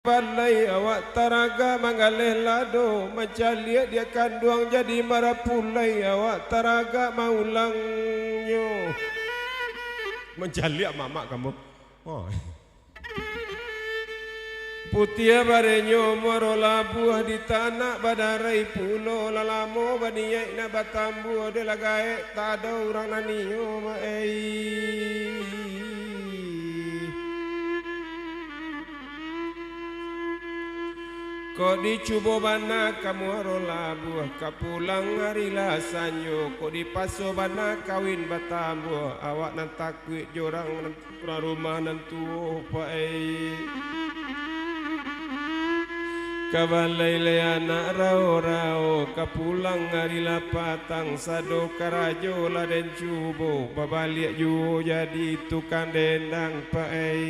Balai awak taraga mangaleh lado macam liat dia kanduang jadi marapulai awak taraga maulangnya macam liat mamak kamu oh. Putia barenyo morola buah di tanah badarai pulo lalamo baniai na batambu de lagae tak ada orang naniyo maei. Kau dicubo bana kamu arola buah kapulang hari lasanyo kau dipaso bana kawin batambu awak nan takut jorang rumah nan tuo pae kabalai le anak rao kapulang hari lapatang sado karajo laden cubo babaliak ju jadi tukang dendang pae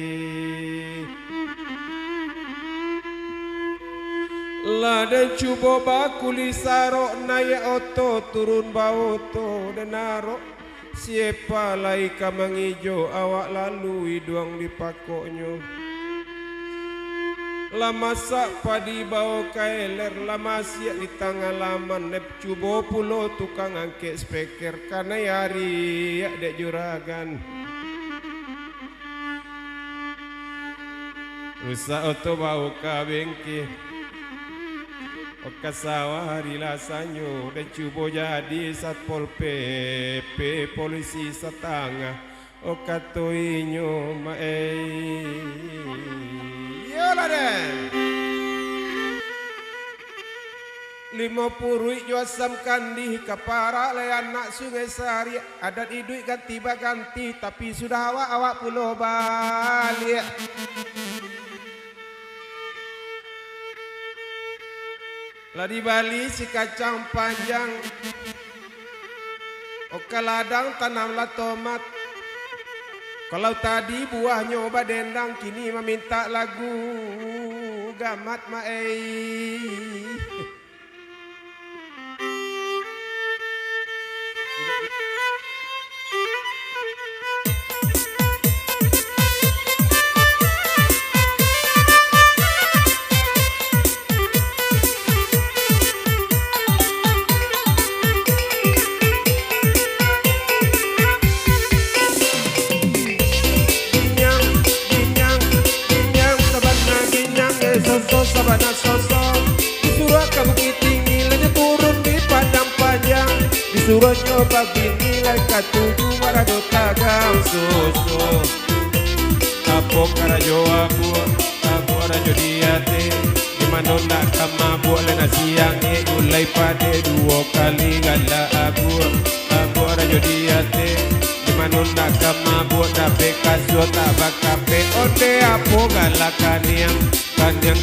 Laden cubo bakuli sarok naya oto turun baoto denaro siapa lai kamangijo awak lalu iduang dipakoknyo lama sak padi bau kailer lama siak di tangga laman nep cubo pulo tukang angket speaker karena yari yak dek juragan rusak oto bau kabengki Okasawa hari lasanyo dan cubo jadi satpol PP polisi setengah okatoinyo mae yola den 50 juasam kandi kapara le anak sungai sari adat idui ganti baganti tapi sudah awak pulau balik lah di Bali si kacang panjang oka ladang tanamlah tomat kalau tadi buahnya obat dendang kini meminta lagu gamat maei sabana sosok disuruh ke Bukit Tinggi lanjut turun di Padang Panjang disuruh nyoba bini lai katuju marado tagang susu apo karajo abu abu arajo diate dimana nak kamabu lena siang ulai pade 2 kali gala abu abu arajo diate dimana nak kamabu dape kasut tabakape ode apo galakan yang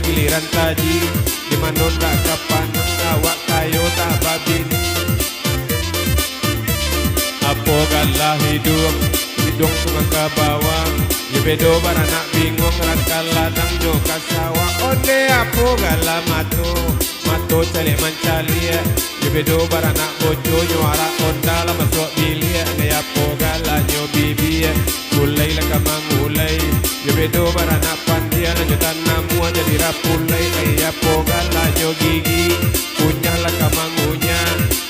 giliran tadi di mana tak kapan awak kayo tak babini apa galah hidung sungai ke bawah ya bedo baranak bingung rangka ladang jo kasawa ode apa galah mato cale mancali ya bedo baranak bojo nyuara onda lama masuk bilik ya apa galah nyo bibi mulai lah kamangulai ya bedo baranak pandia lanjutan namu jadi rapulai ayah pogala jo gigi punya lah kamangunya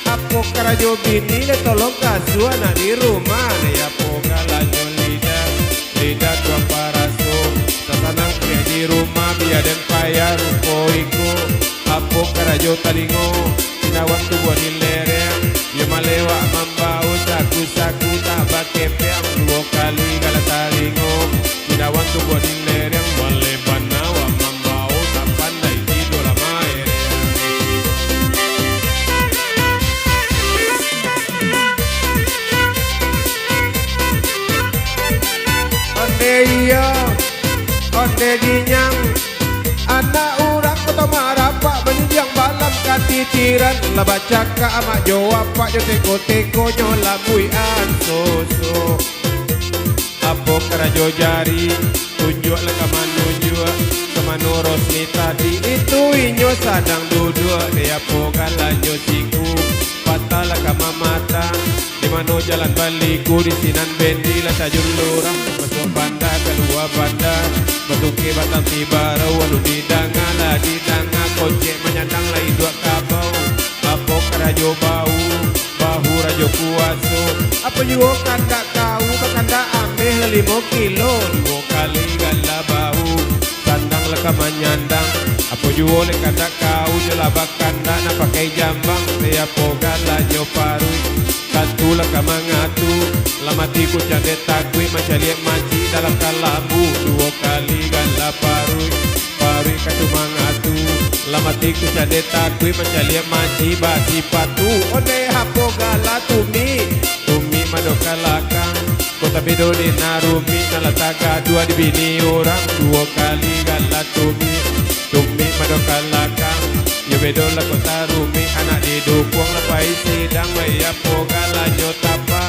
apo karajo bini le tolong kasuh anak di rumah ayah pogala jo lidah tua paraso sasanang pria di rumah biar dan payah rupoiku apo karajo talingo sinawak tu buat dilereng ya malewa mambau saku tak bakepeang 2 kali kala talingo sinawak tu buat dilereng wale banawa mambau tak pandai tidur lama onde iya onde ginyang anak urang kota marapak menjang balam katitiran lah baca ka amak jawab pak jo teko nyola buian susu apo karajo jari tunjuk lah kemanu Rosni tadi itu inyo sadang duduk dia apo galanyo siku patah lah kama mata di mana jalan baliku di sinan bendi lah tajun lurah masuk bandar keluar bandar Patuke batang tiba walu didangala didanga kocek menyandang lai dua kabau. Apa karajo bau bahu rajo kuaso. Apa juga kandak kau bakanda ambil 5 kilo. 2 kali gala bau sandang leka menyandang. Apa juga le kandak kau jelabak kandak na pakai jambang. Tiapo gala jo parui satu leka mengatu. Lamati ku cande takui macaliek maci dalam kalabu. 2 kali gala parui parui katu mengatu. Lamati ku cande takui macaliek maci basi patu. Ode hapo gala tumi tumi madokalakang. Kota bedo di narumi nalataka 2 dibini orang. 2 kali gala tumi tumi madokalakang. Yo bedo la kota rumi anak di dukuang lapai sidang maya pogala nyotapa.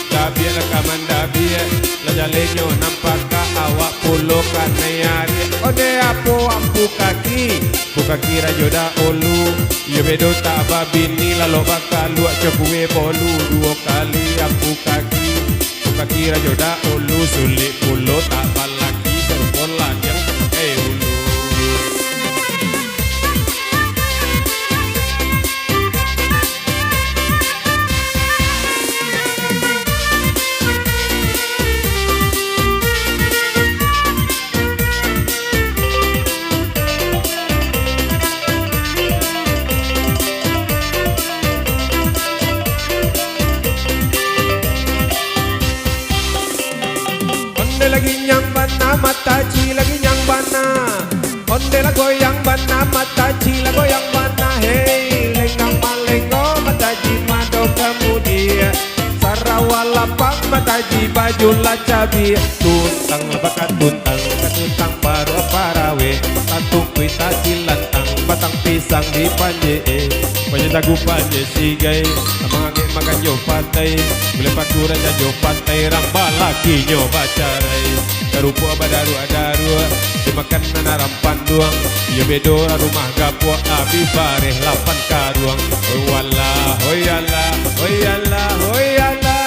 Dabia la kamandabia la jalenyo nampaka awak pulo kanayari. Ode apo ampu kaki rajoda olu. Yo bedo tak babini lalu bakal luak cepue bolu. 2 kali ampu kaki rajoda olu. Sulit pulo tak balaki serpola yang ulu. Onde lagi nyang bana mataji lagi nyang bana. Onde la goyang bana mataji la goyang bana. Hey lenggang malengo mataji mado kemudian. Sarawala pang mataji baju la cabi. Tuntang lebakat tuntang baru parawe. Tatung kuita silantang batang pisang di panje. Panje tagu panje sigai. Amangage makan jo patai. Boleh pakuran jo patai rambal lagi nyo bacarai. Karupu abadaru adaru dimakan nanaram panduang. Yo bedo rumah gapo abi bareh 8 karuang. Oi wala oi ala oi ala oi ala.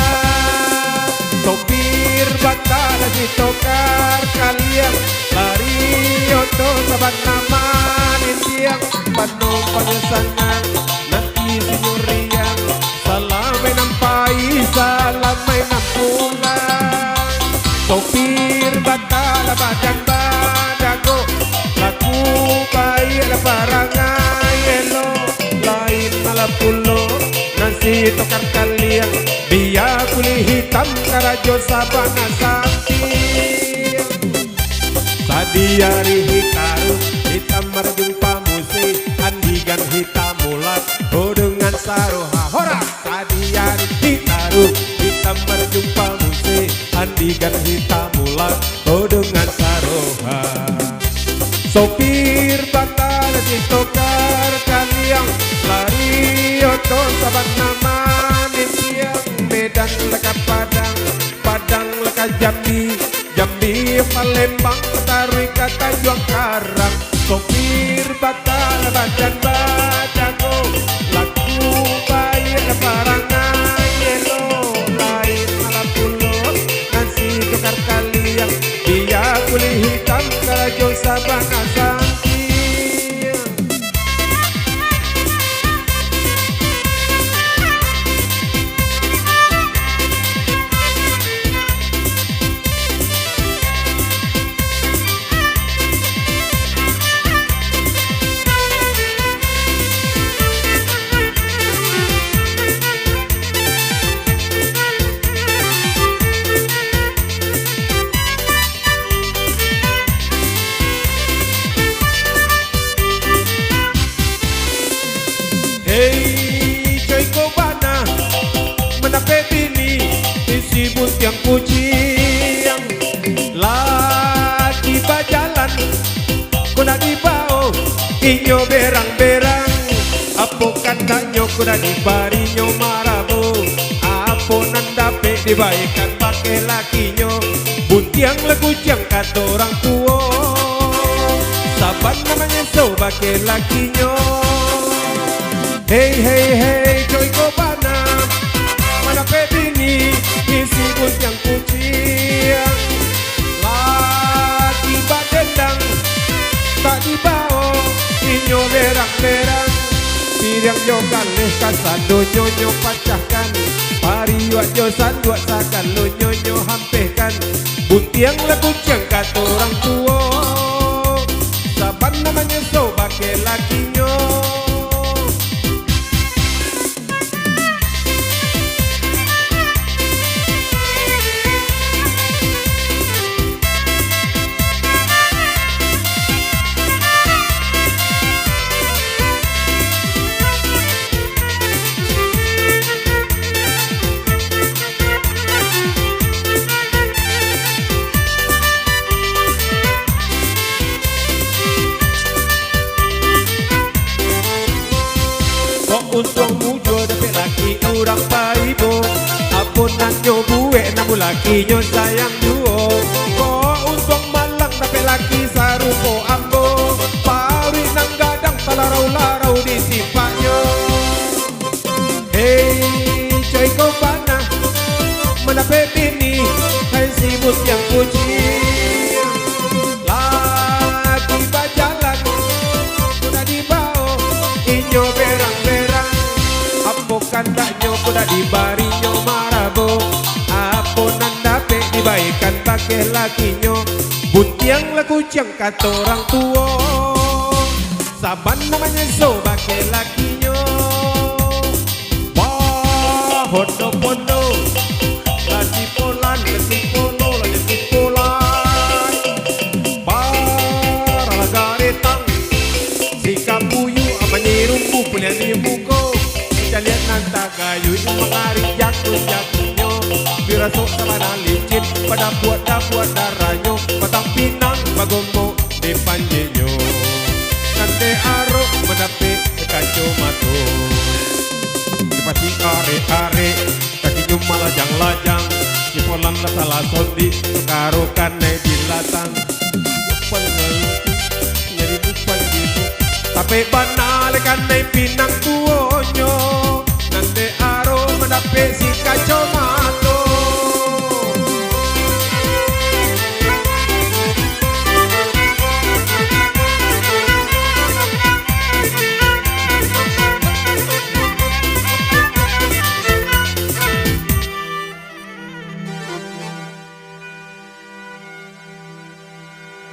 Sopir bakal si tokar kalian lari oto saban nama nitiang penumpang sanang nanti sinyuriang salamai nampai salamai nampulang. Sopir bakal badan badago laku bayi la barangai elo lain malam pulo nasi tokar kalian biar kulit hitam karajo sabana sakti. Sadiari hikaru hitam merjung pamusi andigan hitam mulat oh dengan saroha hora. Sadiari hikaru hitam merjung pamusi andigan hitam mulat oh dengan saroha. Sopir bakal ditokar kalian lari oto saban nama nisiang. Medan leka Padang leka Jambi Palembang Tarui kata Juang Karang. Sopir bakal badan badago laku bayi barangai elo lain malam pulo nasi tukar kalian dia kulit hitam karajo sabana santi. Hey coy kobana menape bini isi buntiang kucing lagi bajalan kuna di bawah inyo berang-berang. Apo kandanyo kuna di barinyo marabo. Apo nandape dibaikan pakai lakinya. Buntiang legujang kata orang tua saban namanya so pakai lakinya. Hey hey hey coy kobana mana pedini isi buntiang kucing lagi badan tak dibawa inyo berang-berang pirang yo kalih kasando nyonyo pacahkan pariwak jo sanduak sakan lo nyonyo hampehkan buntiang lagu cengkat orang tua saban namanya sobake lakinya. Untung mujo dapat laki orang paibo apun nanyo buwe namu laki nyo sayang duo kok untung malang dapat laki sarupo ambo pari nang gadang talarau-larau di sipaknya. Hei coy kau mana mendapat bini hai sibut yang kucing lagi bajalan udah dibawa inyo berang-berang bukan taknyo kuda dibarinyo marabo apa nandape dibaikan pakai lakinyo buntiang laku cengkat orang tua saban namanya so pakai lakinyo wah hondo-hondo lagi polan lagi polo lagi polan para garetang si kapuyu amanirumpu punya di buko kalian nanta kayu yang mengarik jatuh-jatuhnya birasok sama licin pada buat darahnya matang pinang bagomo di panjenyo nanti arok mendapi kacau matu dipati are-are kaki nyuma lajang-lajang si polang salah sondi karukan di latang nyari bukan gitu tapi banalekan pinang tuonyo nanti aro mendapat si kacau mato.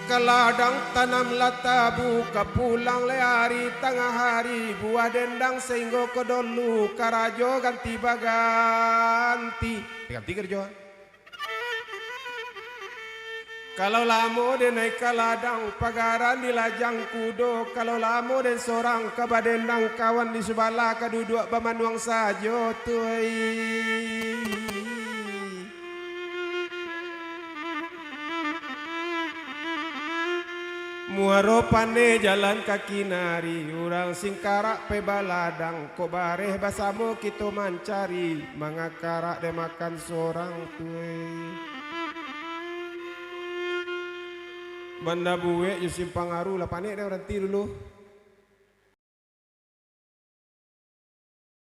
Keladang tanam lata buka pulang le hari tengah hari buah dendang sehingga kedolu karajo ganti baganti ganti kerja. Kalau lamo den naik keladang pagaran di lajang kudo kalau lamo den sorang kabadendang kawan di sebelah kaduduk bamanuang sajo tuai. Muaro pane jalan kaki nari urang singkarak pe baladang ko bareh basamu kita mancari mangakarak de makan sorang tuai banda buwe yusim pangaru la pane de orang tiru dulu